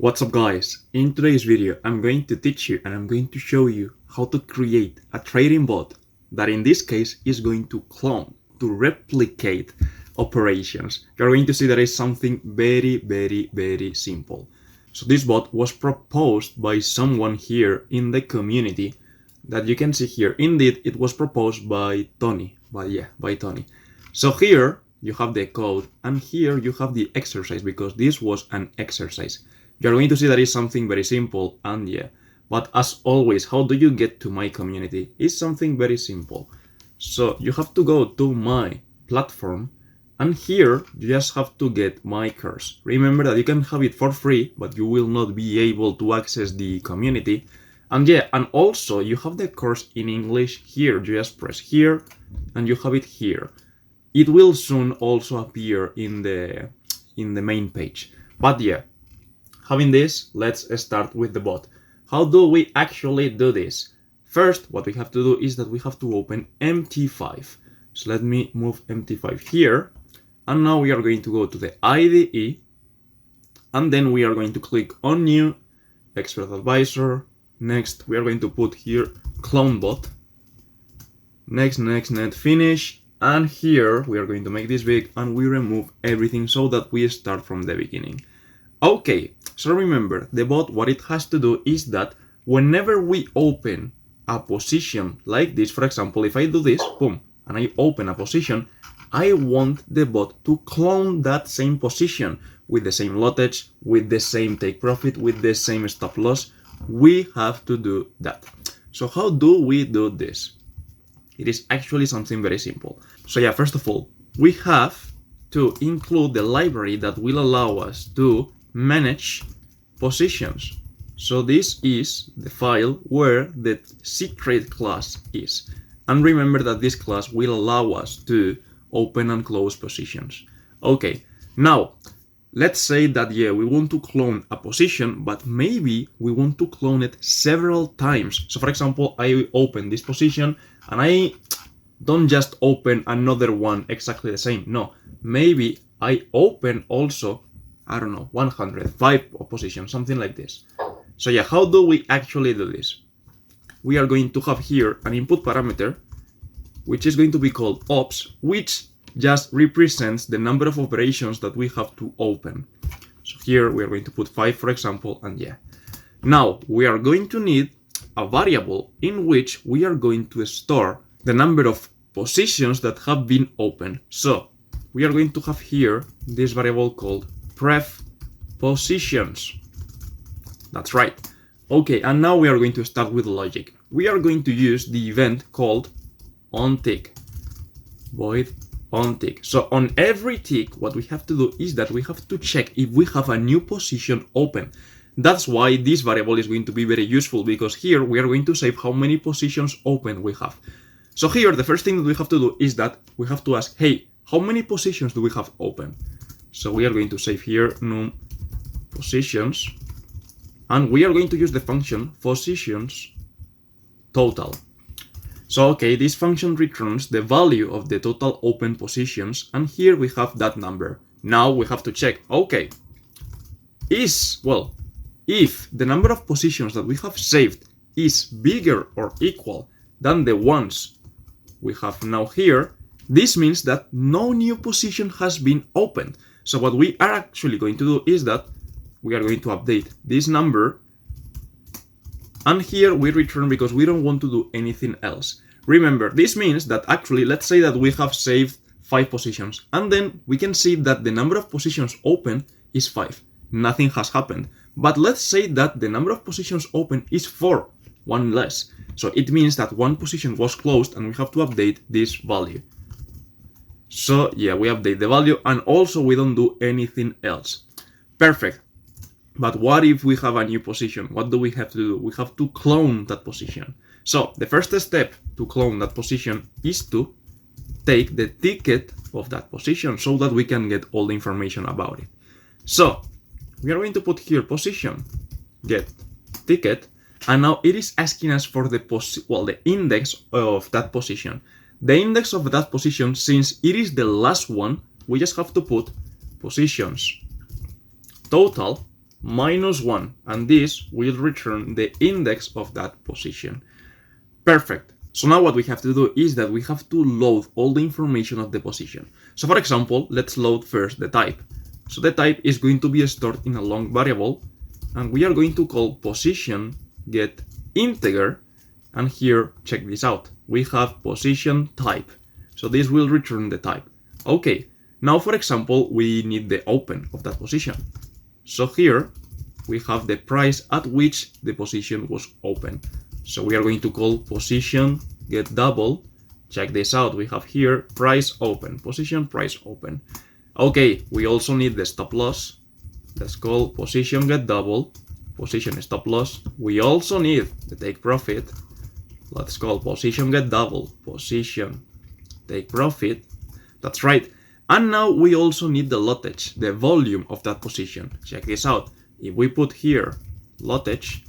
What's up guys? In today's video I'm going to teach you and I'm going to show you how to create a trading bot that in this case is going to clone, to replicate operations. You're going to see that it's something very simple. So this bot was proposed by someone here in the community that you can see here. Indeed, it was proposed by Tony, by Tony. So here you have the code and here you have the exercise because this was an exercise. You're going to see that it's something very simple and but as always, how do you get to my community? It's something very simple. So you have to go to my platform and here you just have to get my course. Remember that you can have it for free, but you will not be able to access the community. And and also you have the course in English here. You just press here and you have it here. It will soon also appear in the main page. But having this, let's start with the bot. How do we actually do this? First, what we have to do is that we have to open MT5. So let me move MT5 here. And now we are going to go to the IDE. And then we are going to click on New, Expert Advisor. Next, we are going to put here Clone Bot. Next, finish. And here we are going to make this big and we remove everything so that we start from the beginning. Okay, so remember, the bot, what it has to do is that whenever we open a position like this, for example, if I do this, boom, and I open a position, I want the bot to clone that same position with the same lotage, with the same take profit, with the same stop loss. We have to do that. So how do we do this? It is actually something very simple. So first of all, we have to include the library that will allow us to manage positions. So this is the file where the secret class is. And remember that this class will allow us to open and close positions. Okay, now let's say that we want to clone a position, but maybe we want to clone it several times. So for example, I open this position and I don't just open another one exactly the same. No, maybe I open also, I don't know, 105 positions, something like this. So how do we actually do this? We are going to have here an input parameter, which is going to be called ops, which just represents the number of operations that we have to open. So here we are going to put 5, for example, and Now we are going to need a variable in which we are going to store the number of positions that have been opened. So we are going to have here this variable called pref positions. That's right. Okay, and now we are going to start with logic. We are going to use the event called onTick, void onTick. So on every tick, what we have to do is that we have to check if we have a new position open. That's why this variable is going to be very useful, because here we are going to save how many positions open we have. So here, the first thing that we have to do is that we have to ask, hey, how many positions do we have open? So we are going to save here num positions, and we are going to use the function positions total. So okay, this function returns the value of the total open positions, and here we have that number. Now we have to check, okay, if the number of positions that we have saved is bigger or equal than the ones we have now here, this means that no new position has been opened. So what we are actually going to do is that we are going to update this number, and here we return because we don't want to do anything else. Remember, this means that actually, let's say that we have saved 5 positions, and then we can see that the number of positions open is 5. Nothing has happened. But let's say that the number of positions open is 4, one less. So it means that one position was closed and we have to update this value. So we update the value and also we don't do anything else. Perfect. But what if we have a new position? What do we have to do? We have to clone that position. So the first step to clone that position is to take the ticket of that position so that we can get all the information about it. So we are going to put here position get ticket, and now it is asking us for the index of that position. The index of that position, since it is the last one, we just have to put positions total -1, and this will return the index of that position. Perfect. So now what we have to do is that we have to load all the information of the position. So for example, let's load first the type. So the type is going to be stored in a long variable, and we are going to call position get integer, and here, check this out. We have position type. So this will return the type. Okay, now for example, we need the open of that position. So here we have the price at which the position was open. So we are going to call position get double. Check this out. We have here price open, position price open. Okay, we also need the stop loss. Let's call position get double, position stop loss. We also need the take profit. Let's call position get double, position take profit. That's right. And now we also need the lottage, the volume of that position. Check this out. If we put here lottage,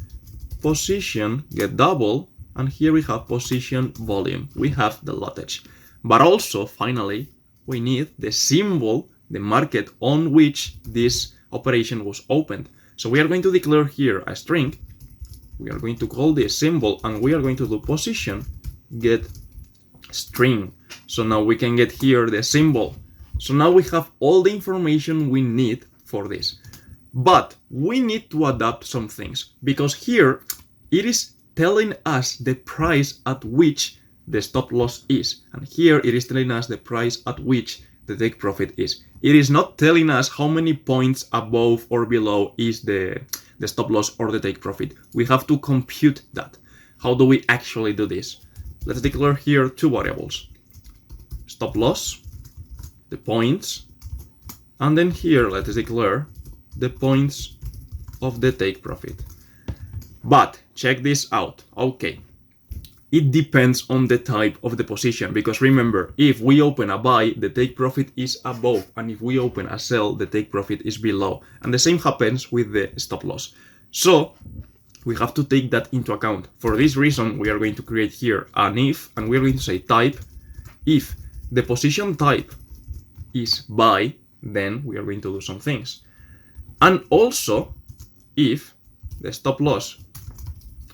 position get double, and here we have position volume. We have the lottage. But also, finally, we need the symbol, the market on which this operation was opened. So we are going to declare here a string. We are going to call this symbol, and we are going to do position get string. So now we can get here the symbol. So now we have all the information we need for this. But we need to adapt some things, because here it is telling us the price at which the stop loss is, and here it is telling us the price at which the take profit is. It is not telling us how many points above or below is the stop loss or the take profit. We have to compute that. How do we actually do this? Let's declare here two variables. Stop loss, the points, and then here let's declare the points of the take profit. But check this out. Okay, it depends on the type of the position, because remember, if we open a buy, the take profit is above, and if we open a sell, the take profit is below. And the same happens with the stop loss. So we have to take that into account. For this reason, we are going to create here an if, and we're going to say type. If the position type is buy, then we are going to do some things. And also, if the stop loss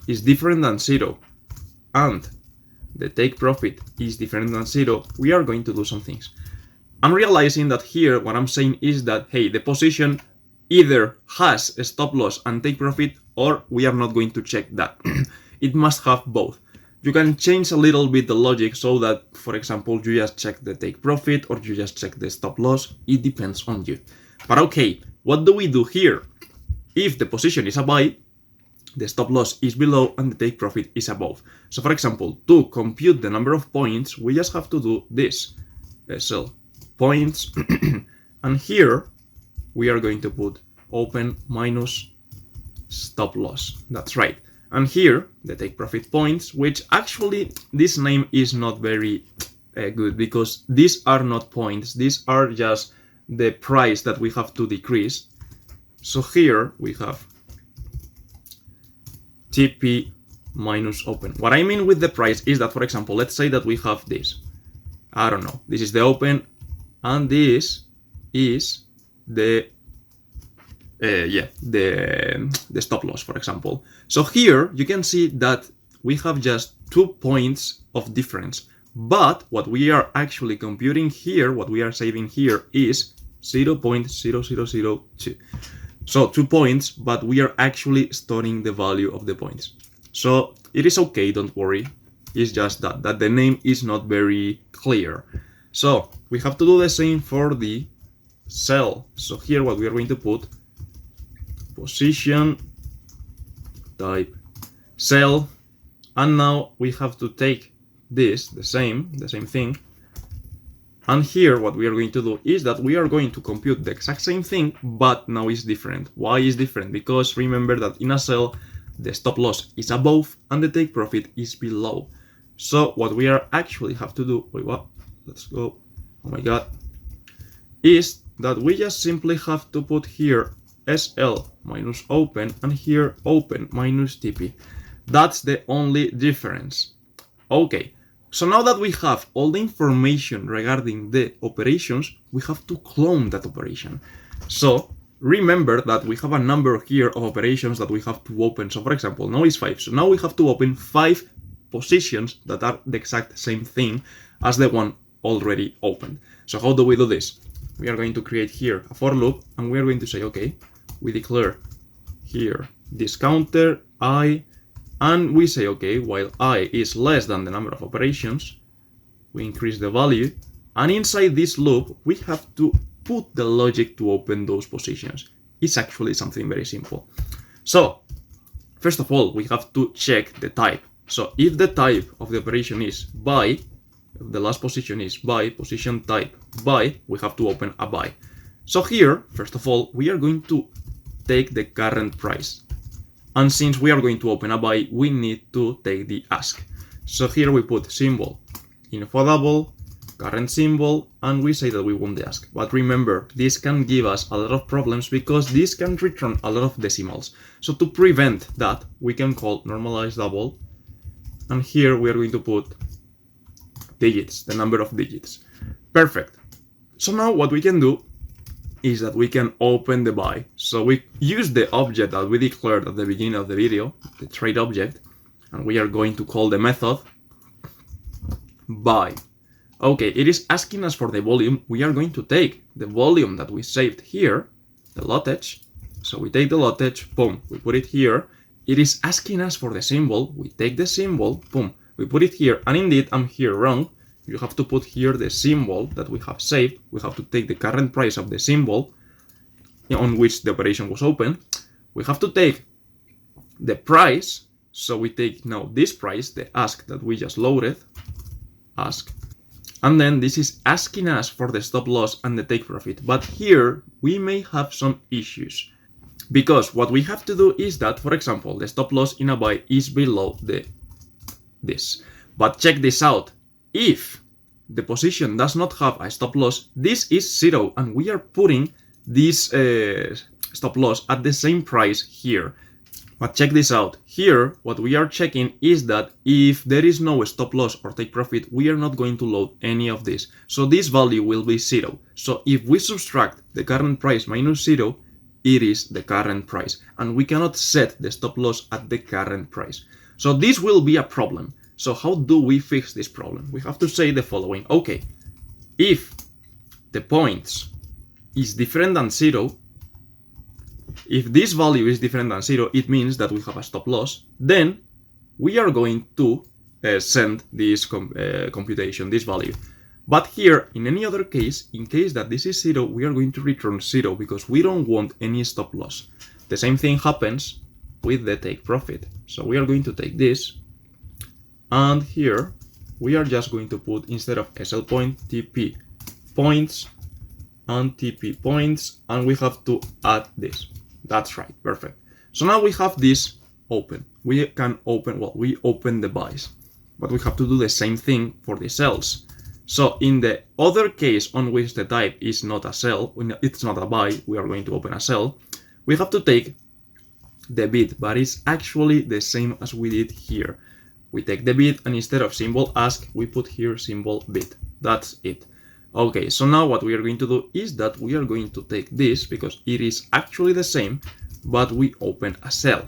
is different than 0 and the take profit is different than 0, we are going to do some things. I'm realizing that here what I'm saying is that, hey, the position either has a stop loss and take profit, or we are not going to check that. It must have both. You can change a little bit the logic so that, for example, you just check the take profit or you just check the stop loss. It depends on you. But okay, what do we do here? If the position is a buy, the stop loss is below and the take profit is above. So for example, to compute the number of points, we just have to do this. Sell points, and here we are going to put open minus stop loss. That's right. And here the take profit points, which actually this name is not very good, because these are not points. These are just the price that we have to decrease. So here we have TP minus open. What I mean with the price is that, for example, let's say that we have this. I don't know. This is the open, and this is the the stop loss, for example. So here you can see that we have just 2 points of difference. But what we are actually computing here, what we are saving here is 0.0002. So 2 points, but we are actually storing the value of the points. So it is okay, don't worry. It's just that the name is not very clear. So we have to do the same for the sell. So here what we are going to put, position type sell, and now we have to take this, the same thing. And here what we are going to do is that we are going to compute the exact same thing, but now it's different. Why is different? Because remember that in a sell, the stop loss is above and the take profit is below. So what we are actually have to do, wait, what? Let's go, oh my god, is that we just simply have to put here SL minus open and here open minus TP. That's the only difference. Okay. So now that we have all the information regarding the operations, we have to clone that operation. So remember that we have a number here of operations that we have to open. So for example, now is 5. So now we have to open 5 positions that are the exact same thing as the one already opened. So how do we do this? We are going to create here a for loop, and we are going to say, okay, we declare here this counter I, and we say, okay, while I is less than the number of operations, we increase the value, and inside this loop, we have to put the logic to open those positions. It's actually something very simple. So first of all, we have to check the type. So if the type of the operation is buy, the last position is buy, position type buy, we have to open a buy. So here, first of all, we are going to take the current price. And since we are going to open a buy, we need to take the ask. So here we put symbol, info double, current symbol, and we say that we want the ask. But remember, this can give us a lot of problems because this can return a lot of decimals. So to prevent that, we can call normalize double, and here we are going to put digits, the number of digits. Perfect. So now what we can do is that we can open the buy. So we use the object that we declared at the beginning of the video, the trade object, and we are going to call the method buy. Okay, it is asking us for the volume. We are going to take the volume that we saved here, the lotage. So we take the lotage, boom, we put it here. It is asking us for the symbol. We take the symbol, boom, we put it here. And indeed, I'm here wrong. You have to put here the symbol that we have saved. We have to take the current price of the symbol on which the operation was open. We have to take the price. So we take now this price, the ask that we just loaded, ask. And then this is asking us for the stop loss and the take profit. But here we may have some issues because what we have to do is that, for example, the stop loss in a buy is below this. But check this out. If the position does not have a stop loss, this is 0, and we are putting this stop loss at the same price here. But check this out. Here, what we are checking is that if there is no stop loss or take profit, we are not going to load any of this. So this value will be 0. So if we subtract the current price minus 0, it is the current price. And we cannot set the stop loss at the current price. So this will be a problem. So how do we fix this problem? We have to say the following. Okay, if the points is different than 0, if this value is different than 0, it means that we have a stop loss. Then we are going to send this computation, this value. But here, in any other case, in case that this is 0, we are going to return 0 because we don't want any stop loss. The same thing happens with the take profit. So we are going to take this, and here we are just going to put, instead of SL point, TP points and TP points, and we have to add this. That's right, perfect. So now we have this open. We can open, well, we open the buys, but we have to do the same thing for the sells. So in the other case on which the type is not a sell, it's not a buy, we are going to open a sell, we have to take the bid, but it's actually the same as we did here. We take the bid, and instead of symbol ask, we put here symbol bid. That's it. Okay, so now what we are going to do is that we are going to take this because it is actually the same, but we open a sell.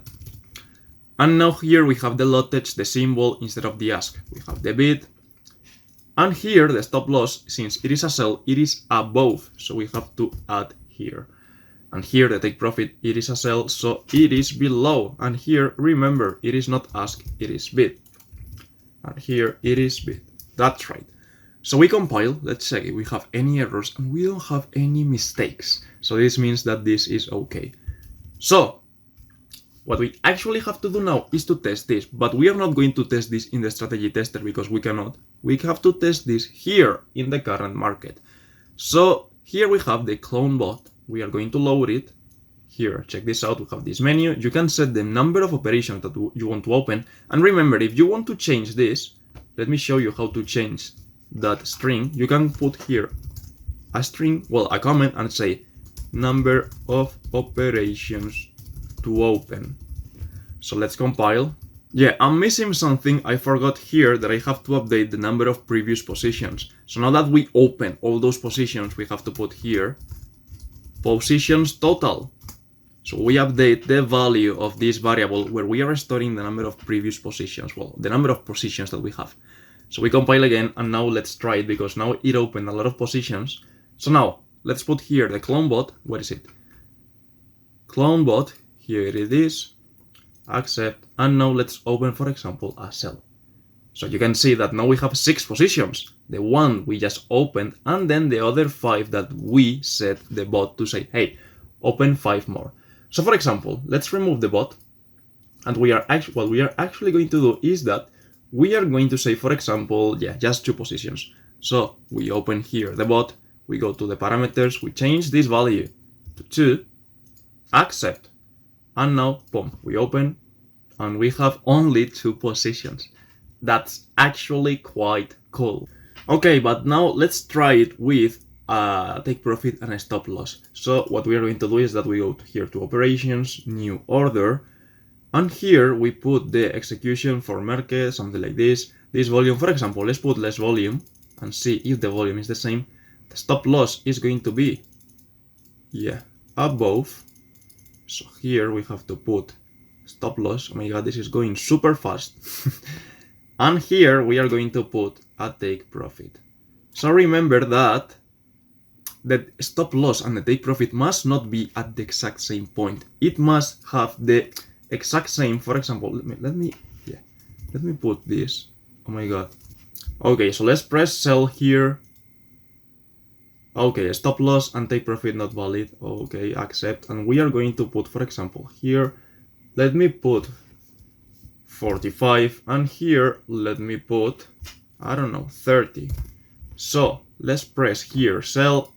And now here we have the lotage, the symbol instead of the ask. We have the bid. And here the stop loss, since it is a sell, it is above. So we have to add here. And here the take profit, it is a sell, so it is below. And here, remember, it is not ask, it is bid. And here it is bid. That's right. So we compile, let's say we have any errors and we don't have any mistakes. So this means that this is okay. So what we actually have to do now is to test this, but we are not going to test this in the strategy tester because we cannot. We have to test this here in the current market. So here we have the clone bot. We are going to load it. Here, check this out, we have this menu. You can set the number of operations that you want to open. And remember, if you want to change this, let me show you how to change that string. You can put here a string, well, a comment, and say number of operations to open. So let's compile. Yeah, I'm missing something. I forgot here that I have to update the number of previous positions. So now that we open all those positions, we have to put here positions total. So we update the value of this variable where we are storing the number of previous positions, well, the number of positions that we have. So we compile again, and now let's try it because now it opened a lot of positions. So now let's put here the clone bot. Where is it? Clone bot, here it is, accept, and now let's open, for example, a cell. So you can see that now we have 6 positions, the one we just opened, and then the other 5 that we set the bot to say, hey, open 5 more. So for example, let's remove the bot, and what we are actually going to do is that we are going to say, for example, just 2 positions. So we open here the bot, we go to the parameters, we change this value to 2, accept, and now, boom, we open, and we have only 2 positions. That's actually quite cool. Okay, but now let's try it with take profit and a stop loss. So what we are going to do is that we go here to operations, new order, and here we put the execution for market, something like this. This volume, for example, let's put less volume and see if the volume is the same. The stop loss is going to be, above. So here we have to put stop loss. Oh my god, this is going super fast. And here we are going to put a take profit. So remember that the stop loss and the take profit must not be at the exact same point. It must have the exact same, for example, let me put this. Oh my god. Okay, so let's press sell here. Okay, stop loss and take profit not valid. Okay, accept. And we are going to put, for example, here, let me put 45, and here let me put, I don't know, 30. So let's press here sell.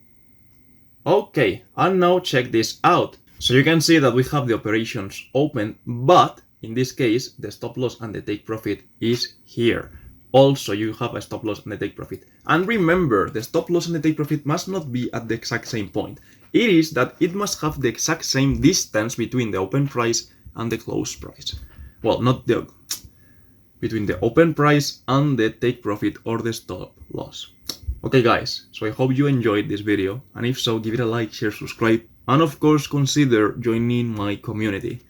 Okay, and now check this out. So you can see that we have the operations open, but in this case the stop loss and the take profit is here. Also you have a stop loss and a take profit. And remember, the stop loss and the take profit must not be at the exact same point. It is that it must have the exact same distance between the open price and the close price. Well, not the between the open price and the take profit or the stop loss. Okay guys, so I hope you enjoyed this video, and if so, give it a like, share, subscribe, and of course consider joining my community.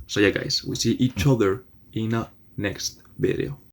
So yeah guys, we see each other in a next video.